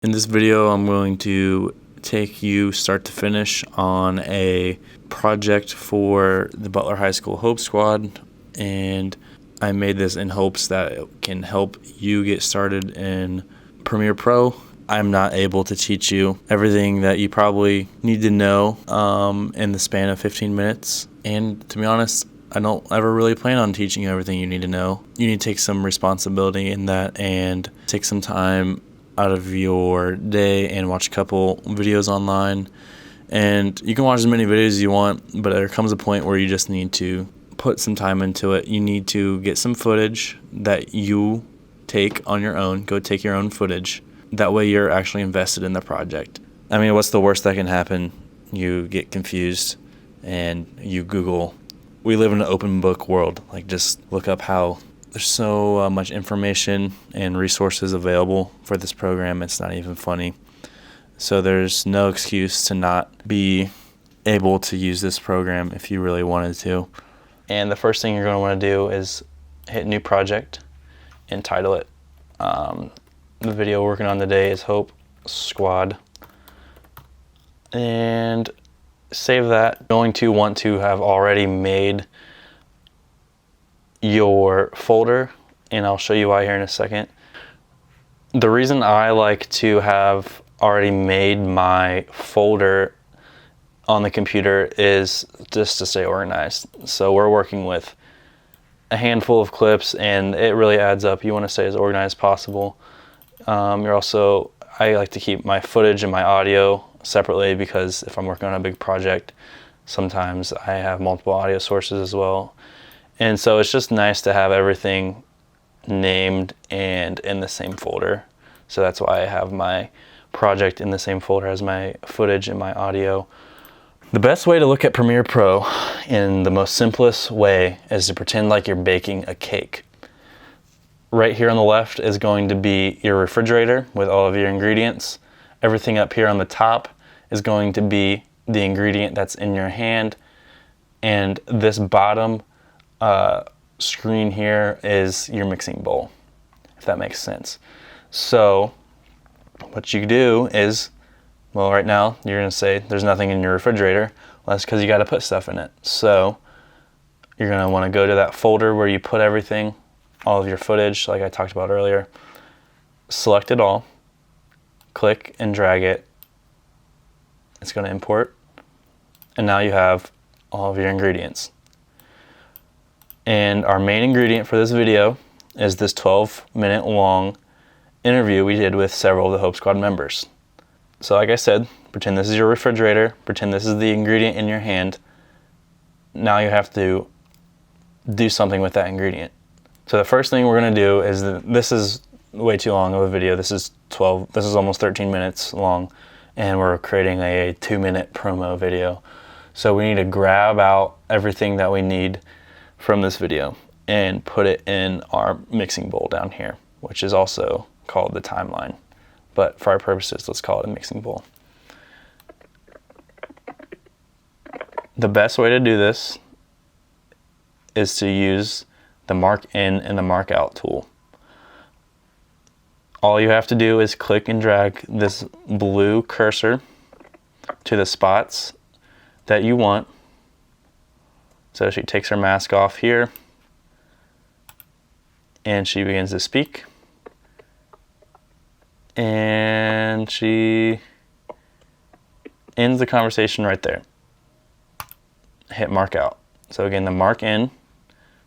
In this video, I'm going to take you start to finish on a project for the Butler High School Hope Squad, and I made this in hopes that it can help you get started in Premiere Pro. I'm not able to teach you everything that you probably need to know in the span of 15 minutes, and to be honest, I don't ever really plan on teaching you everything you need to know. You need to take some responsibility in that and take some time out of your day and watch a couple videos online. And you can watch as many videos as you want, but there comes a point where you just need to put some time into it. You need to get some footage that you take on your own. Go take your own footage. That way you're actually invested in the project. I mean, what's the worst that can happen? You get confused and you Google. We live in an open book world. Like, just look up how there's so much information and resources available for this program. It's not even funny. So there's no excuse to not be able to use this program if you really wanted to. And the first thing you're going to want to do is hit new project and title it. The video we're working on today is Hope Squad. And save that. You're going to want to have already made your folder, and I'll show you why here in a second. The reason I like to have already made my folder on the computer is just to stay organized. So we're working with a handful of clips and it really adds up. You want to stay as organized as possible. I like to keep my footage and my audio separately because if I'm working on a big project, sometimes I have multiple audio sources as well. And so it's just nice to have everything named and in the same folder. So that's why I have my project in the same folder as my footage and my audio. The best way to look at Premiere Pro in the most simplest way is to pretend like you're baking a cake. Right here on the left is going to be your refrigerator with all of your ingredients. Everything up here on the top is going to be the ingredient that's in your hand. And this bottom screen here is your mixing bowl, if that makes sense. So what you do is, well, right now you're going to say there's nothing in your refrigerator. Well, that's because you got to put stuff in it. So you're going to want to go to that folder where you put everything, all of your footage, like I talked about earlier. Select it all, click and drag it. It's going to import, and now you have all of your ingredients. And our main ingredient for this video is this 12-minute long interview we did with several of the Hope Squad members. So like I said, pretend this is your refrigerator, pretend this is the ingredient in your hand. Now you have to do something with that ingredient. So the first thing we're going to do is this is way too long of a video. This is almost 13 minutes long, and we're creating a 2-minute promo video. So we need to grab out everything that we need from this video and put it in our mixing bowl down here, which is also called the timeline. But for our purposes, let's call it a mixing bowl. The best way to do this is to use the mark in and the mark out tool. All you have to do is click and drag this blue cursor to the spots that you want. So she takes her mask off here and she begins to speak. And she ends the conversation right there. Hit mark out. So again, the mark in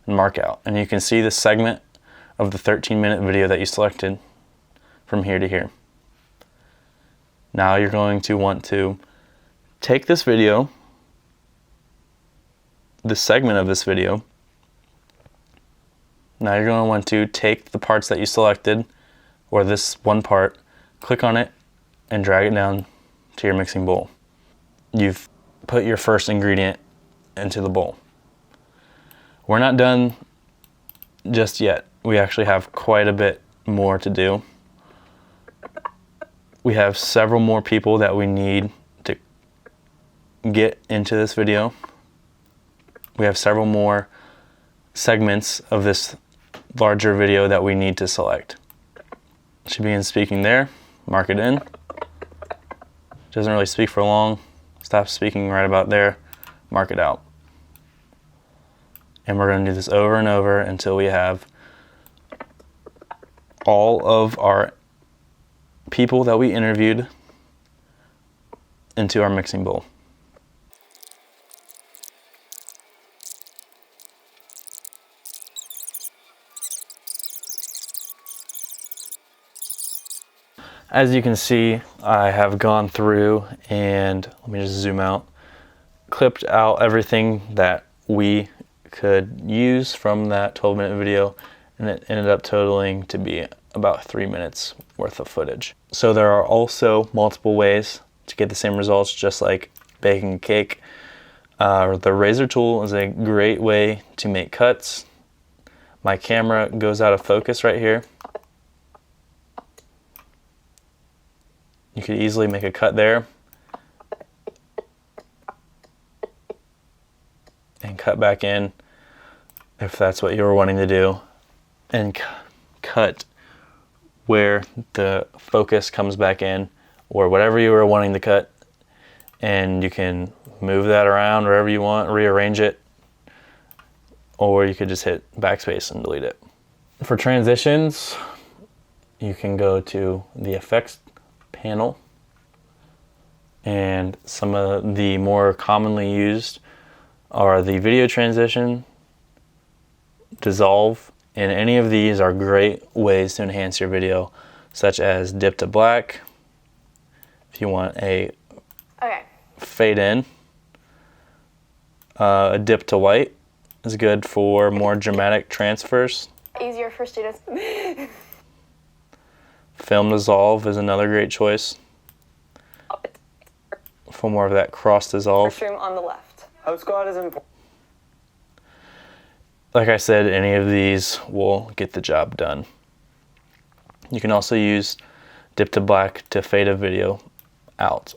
and mark out. And you can see the segment of the 13-minute video that you selected from here to here. Now you're going to want to take this video, the segment of this video. Now you're going to want to take the parts that you selected, or this one part, click on it and drag it down to your mixing bowl. You've put your first ingredient into the bowl. We're not done just yet. We actually have quite a bit more to do. We have several more people that we need to get into this video. We have several more segments of this larger video that we need to select. She begins speaking there. mark it in. Doesn't really speak for long. Stop speaking right about there. Mark it out. And we're going to do this over and over until we have all of our people that we interviewed into our mixing bowl. As you can see, I have gone through and, let me just zoom out, clipped out everything that we could use from that 12-minute video, and it ended up totaling to be about 3 minutes worth of footage. So there are also multiple ways to get the same results, just like baking a cake. The razor tool is a great way to make cuts. My camera goes out of focus right here. You could easily make a cut there and cut back in if that's what you were wanting to do, and cut where the focus comes back in, or whatever you were wanting to cut, and you can move that around wherever you want, rearrange it, or you could just hit backspace and delete it. For transitions, you can go to the effects panel, and some of the more commonly used are the video transition, dissolve, and any of these are great ways to enhance your video, such as dip to black if you want a fade in. A dip to white is good for more dramatic transfers. Easier for students. Film dissolve is another great choice for more of that cross dissolve. Room on the left. Hope Squad is important. Like I said, any of these will get the job done. You can also use dip to black to fade a video out.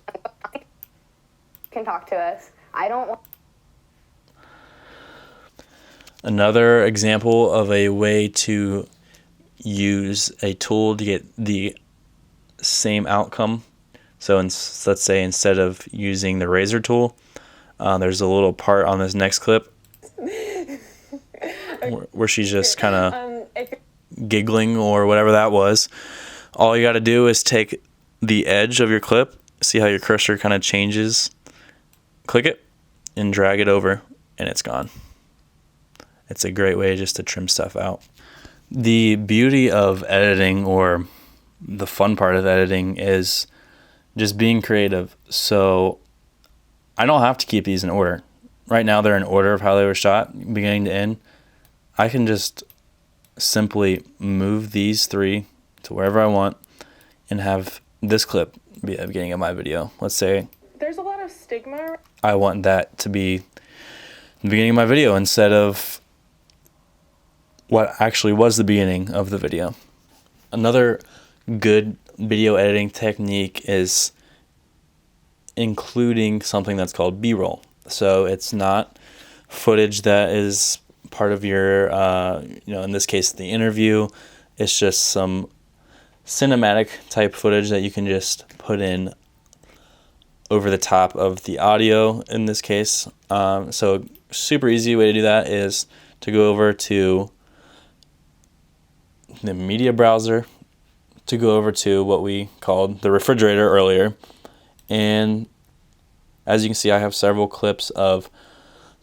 Can talk to us. I don't want. Another example of a way to use a tool to get the same outcome. So let's say instead of using the razor tool, there's a little part on this next clip where she's just kind of giggling or whatever that was. All you got to do is take the edge of your clip, see how your cursor kind of changes, click it and drag it over, and it's gone. It's a great way just to trim stuff out. The beauty of editing, or the fun part of editing, is just being creative. So I don't have to keep these in order. Right now they're in order of how they were shot, beginning to end. I can just simply move these three to wherever I want and have this clip be at the beginning of my video. Let's say there's a lot of stigma. I want that to be the beginning of my video instead of what actually was the beginning of the video. Another good video editing technique is including something that's called B-roll. So it's not footage that is part of your, in this case, the interview. It's just some cinematic type footage that you can just put over the top of the audio in this case. So super easy way to do that is to go over to the media browser, to go over to what we called the refrigerator earlier, and as you can see, I have several clips of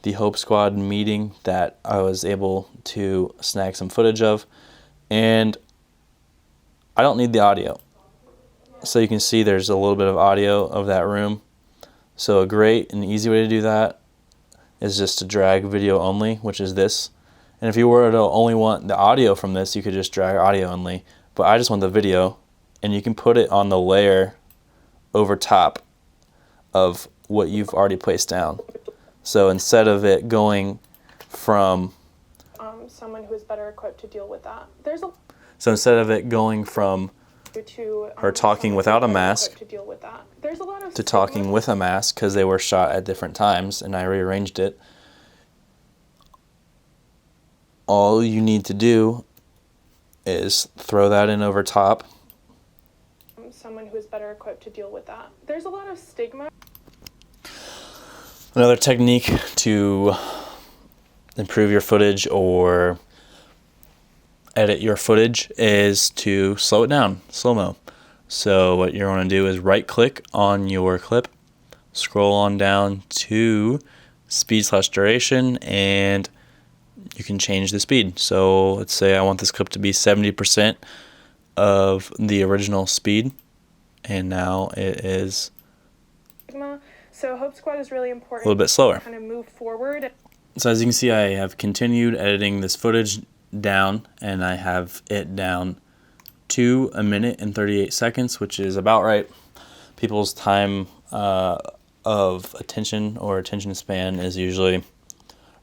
the Hope Squad meeting that I was able to snag some footage of, and I don't need the audio. So you can see there's a little bit of audio of that room. So a great and easy way to do that is just to drag video only, which is this. And if you were to only want the audio from this, you could just drag audio only. But I just want the video, and you can put it on the layer over top of what you've already placed down. So instead of it going from Someone who is better equipped to deal with that. So instead of it going from her talking without a mask to talking with a mask, because they were shot at different times and I rearranged it, all you need to do is throw that in over top. Someone is better equipped to deal with that. There's a lot of stigma. Another technique to improve your footage or edit your footage is to slow it down, slow-mo. So what you're going to do is right-click on your clip, scroll on down to speed/duration, and you can change the speed. So let's say I want this clip to be 70% of the original speed, and now it is So Hope Squad is really a important. little bit slower. Kind of move forward. So as you can see, I have continued editing this footage down, and I have it down to 1 minute and 38 seconds, which is about right. People's time of attention or attention span is usually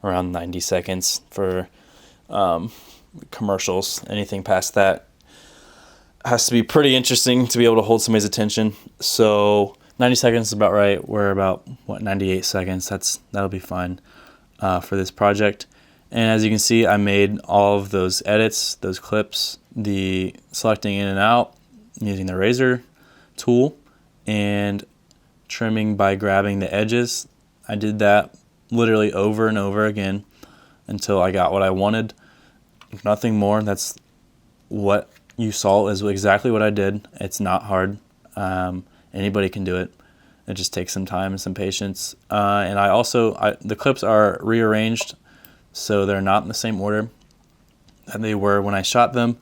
around 90 seconds for commercials. Anything past that has to be pretty interesting to be able to hold somebody's attention. So 90 seconds is about right. We're about 98 seconds. That'll be fine for this project. And as you can see, I made all of those edits, those clips, the selecting in and out using the razor tool, and trimming by grabbing the edges. I did that literally over and over again until I got what I wanted. Nothing more. That's what you saw is exactly what I did. It's not hard. Anybody can do it. It just takes some time and some patience. And the clips are rearranged, so they're not in the same order that they were when I shot them,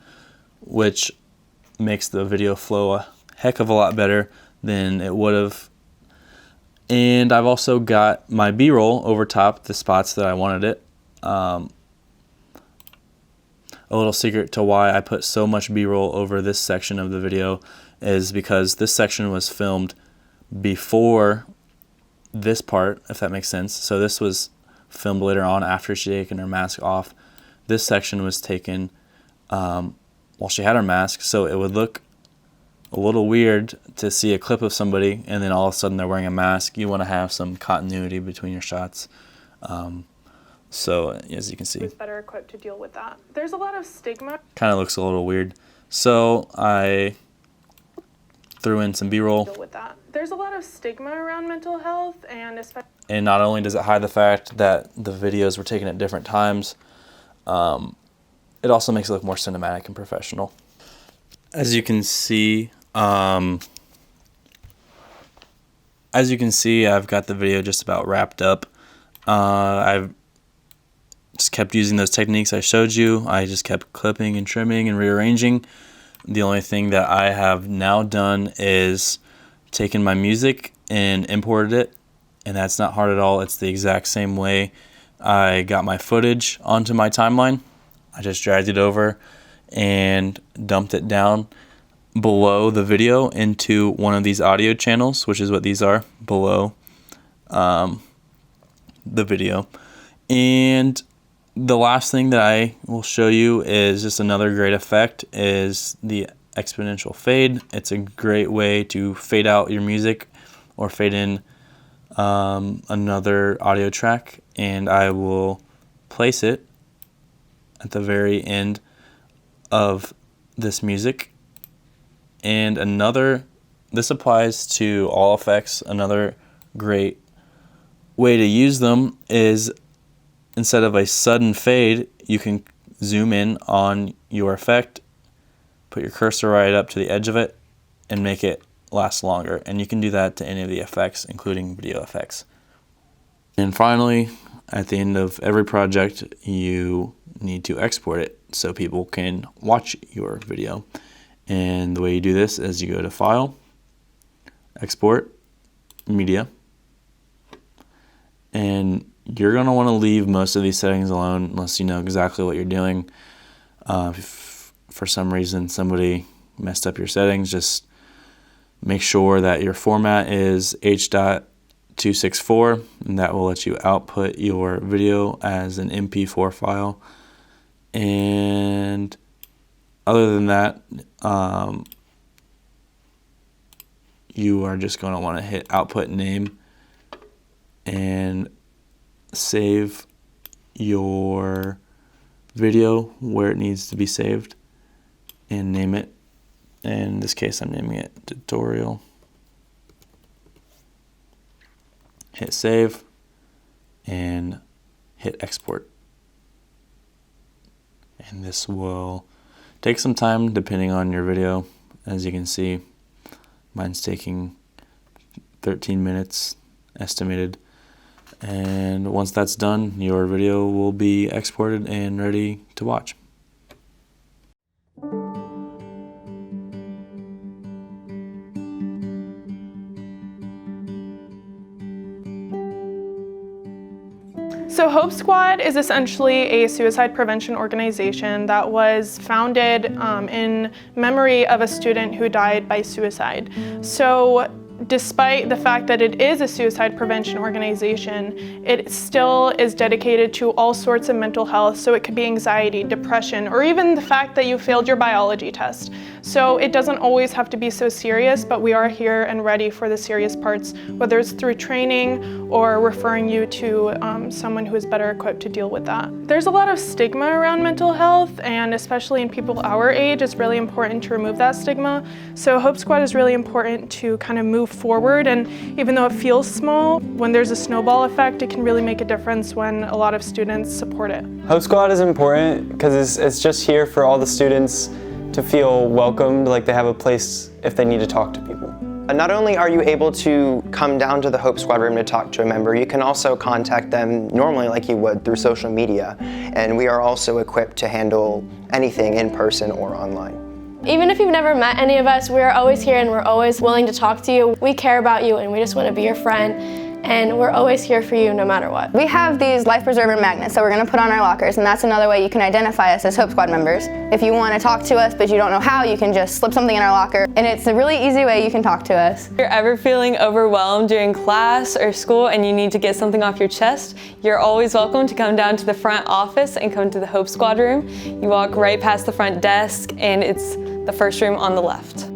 which makes the video flow a heck of a lot better than it would have. And I've also got my B-roll over top the spots that I wanted it. A little secret to why I put so much B-roll over this section of the video is because this section was filmed before this part, if that makes sense. So this was filmed later on after she'd taken her mask off. This section was taken while she had her mask, so it would look a little weird to see a clip of somebody and then all of a sudden they're wearing a mask. You want to have some continuity between your shots. So as you can see, Is better equipped to deal with that. There's a lot of stigma. kind of looks a little weird. So I threw in some B-roll. Deal with that. There's a lot of stigma around mental health, and especially. And not only does it hide the fact that the videos were taken at different times, it also makes it look more cinematic and professional. As you can see, I've got the video just about wrapped up. I've just kept using those techniques I showed you. I just kept clipping and trimming and rearranging. The only thing that I have now done is taken my music and imported it, and that's not hard at all. It's the exact same way I got my footage onto my timeline. I just dragged it over and dumped it down below the video into one of these audio channels, which is what these are, below the video. And the last thing that I will show you is just another great effect is the exponential fade. It's a great way to fade out your music or fade in another audio track, and I will place it at the very end of this music. And this applies to all effects. Another great way to use them is instead of a sudden fade, you can zoom in on your effect, put your cursor right up to the edge of it, and make it last longer. And you can do that to any of the effects, including video effects. And finally, at the end of every project, you need to export it so people can watch your video. And the way you do this is you go to File, Export, Media, and you're going to want to leave most of these settings alone unless you know exactly what you're doing. If for some reason somebody messed up your settings, just make sure that your format is H.264, and that will let you output your video as an MP4 file. And other than that, you are just going to want to hit output name and save your video where it needs to be saved and name it And in this case, I'm naming it tutorial. Hit save and hit export. And this will take some time depending on your video. As you can see, mine's taking 13 minutes estimated. And once that's done, your video will be exported and ready to watch. So Hope Squad is essentially a suicide prevention organization that was founded in memory of a student who died by suicide. So despite the fact that it is a suicide prevention organization, it still is dedicated to all sorts of mental health. So it could be anxiety, depression, or even the fact that you failed your biology test. So it doesn't always have to be so serious, but we are here and ready for the serious parts, whether it's through training or referring you to someone who is better equipped to deal with that. There's a lot of stigma around mental health, and especially in people our age, it's really important to remove that stigma. So Hope Squad is really important to kind of move forward, and even though it feels small, when there's a snowball effect, it can really make a difference when a lot of students support it. Hope Squad is important because it's just here for all the students to feel welcomed, like they have a place if they need to talk to people. Not only are you able to come down to the Hope Squad room to talk to a member, you can also contact them normally like you would through social media. And we are also equipped to handle anything in person or online. Even if you've never met any of us, we're always here and we're always willing to talk to you. We care about you and we just want to be your friend. And we're always here for you no matter what. We have these life preserver magnets that we're going to put on our lockers, and that's another way you can identify us as Hope Squad members. If you want to talk to us but you don't know how, you can just slip something in our locker, and it's a really easy way you can talk to us. If you're ever feeling overwhelmed during class or school and you need to get something off your chest, you're always welcome to come down to the front office and come to the Hope Squad room. You walk right past the front desk and it's the first room on the left.